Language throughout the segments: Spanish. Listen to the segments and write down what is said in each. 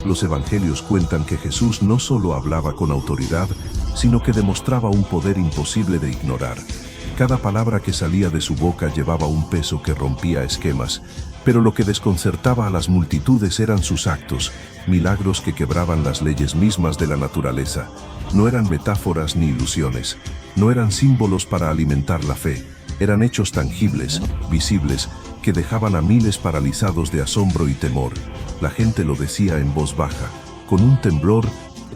Los evangelios cuentan que Jesús no solo hablaba con autoridad, sino que demostraba un poder imposible de ignorar. Cada palabra que salía de su boca llevaba un peso que rompía esquemas, pero lo que desconcertaba a las multitudes eran sus actos, milagros que quebraban las leyes mismas de la naturaleza. No eran metáforas ni ilusiones, no eran símbolos para alimentar la fe, eran hechos tangibles, visibles, que dejaban a miles paralizados de asombro y temor. La gente lo decía en voz baja, con un temblor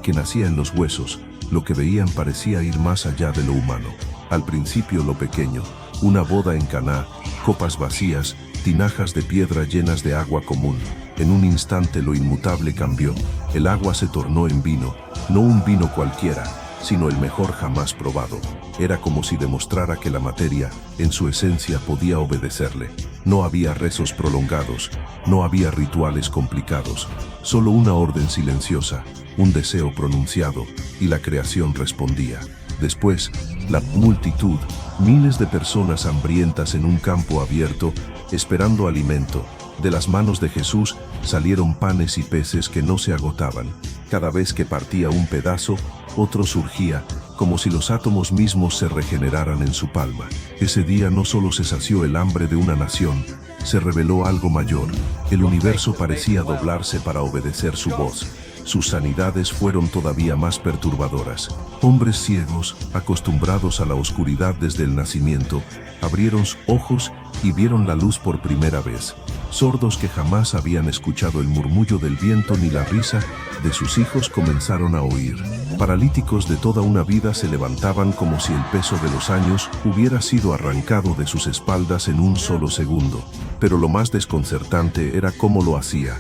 que nacía en los huesos. Lo que veían parecía ir más allá de lo humano. Al principio lo pequeño, una boda en Caná, copas vacías, tinajas de piedra llenas de agua común. En un instante lo inmutable cambió. El agua se tornó en vino, no un vino cualquiera, sino el mejor jamás probado. Era como si demostrara que la materia, en su esencia, podía obedecerle. No había rezos prolongados, no había rituales complicados, solo una orden silenciosa, un deseo pronunciado, y la creación respondía. Después, la multitud, miles de personas hambrientas en un campo abierto, esperando alimento. De las manos de Jesús salieron panes y peces que no se agotaban. Cada vez que partía un pedazo, otro surgía, como si los átomos mismos se regeneraran en su palma. Ese día no solo se sació el hambre de una nación, se reveló algo mayor. El universo parecía doblarse para obedecer su voz. Sus sanidades fueron todavía más perturbadoras. Hombres ciegos, acostumbrados a la oscuridad desde el nacimiento, abrieron sus ojos y vieron la luz por primera vez. Sordos que jamás habían escuchado el murmullo del viento ni la risa de sus hijos comenzaron a oír. Paralíticos de toda una vida se levantaban como si el peso de los años hubiera sido arrancado de sus espaldas en un solo segundo. Pero lo más desconcertante era cómo lo hacía.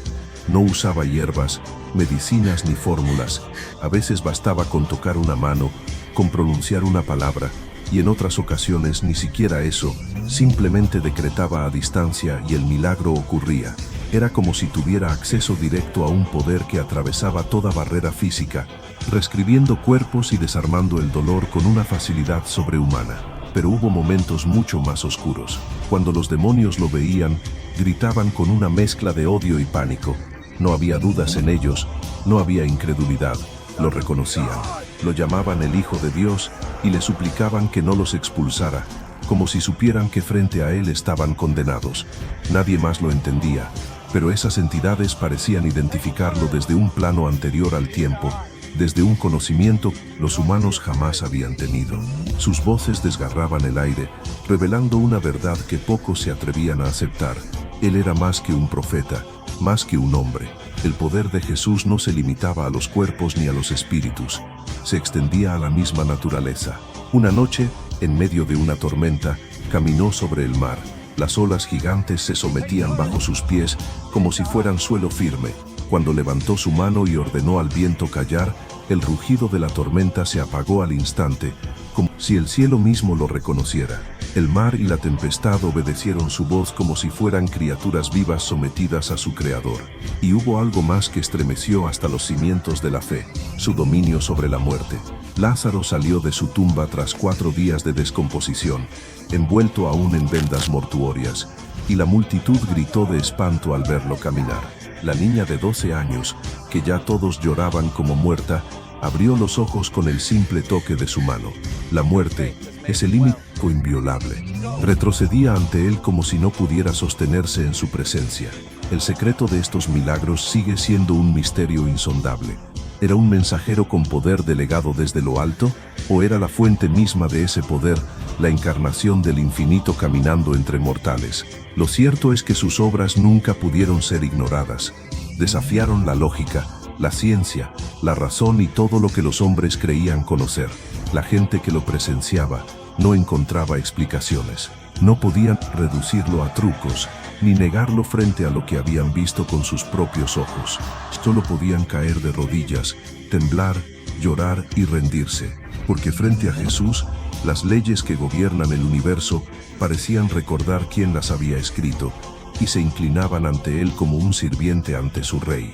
No usaba hierbas, medicinas ni fórmulas. A veces bastaba con tocar una mano, con pronunciar una palabra, y en otras ocasiones ni siquiera eso, simplemente decretaba a distancia y el milagro ocurría. Era como si tuviera acceso directo a un poder que atravesaba toda barrera física, reescribiendo cuerpos y desarmando el dolor con una facilidad sobrehumana. Pero hubo momentos mucho más oscuros. Cuando los demonios lo veían, gritaban con una mezcla de odio y pánico. No había dudas en ellos, no había incredulidad, lo reconocían. Lo llamaban el Hijo de Dios y le suplicaban que no los expulsara, como si supieran que frente a él estaban condenados. Nadie más lo entendía, pero esas entidades parecían identificarlo desde un plano anterior al tiempo, desde un conocimiento que los humanos jamás habían tenido. Sus voces desgarraban el aire, revelando una verdad que pocos se atrevían a aceptar. Él era más que un profeta, más que un hombre. El poder de Jesús no se limitaba a los cuerpos ni a los espíritus, se extendía a la misma naturaleza. Una noche, en medio de una tormenta, caminó sobre el mar. Las olas gigantes se sometían bajo sus pies como si fueran suelo firme. Cuando levantó su mano y ordenó al viento callar, el rugido de la tormenta se apagó al instante, como si el cielo mismo lo reconociera. El mar y la tempestad obedecieron su voz como si fueran criaturas vivas sometidas a su creador. Y hubo algo más que estremeció hasta los cimientos de la fe, su dominio sobre la muerte. Lázaro salió de su tumba tras 4 días de descomposición, envuelto aún en vendas mortuorias, y la multitud gritó de espanto al verlo caminar. La niña de 12 años, que ya todos lloraban como muerta, abrió los ojos con el simple toque de su mano. La muerte, ese límite inviolable, retrocedía ante él como si no pudiera sostenerse en su presencia. El secreto de estos milagros sigue siendo un misterio insondable. ¿Era un mensajero con poder delegado desde lo alto? ¿O era la fuente misma de ese poder, la encarnación del infinito caminando entre mortales? Lo cierto es que sus obras nunca pudieron ser ignoradas. Desafiaron la lógica, la ciencia, la razón y todo lo que los hombres creían conocer. La gente que lo presenciaba no encontraba explicaciones. No podían reducirlo a trucos, ni negarlo frente a lo que habían visto con sus propios ojos. Solo podían caer de rodillas, temblar, llorar y rendirse, porque frente a Jesús, las leyes que gobiernan el universo parecían recordar quién las había escrito, y se inclinaban ante él como un sirviente ante su rey.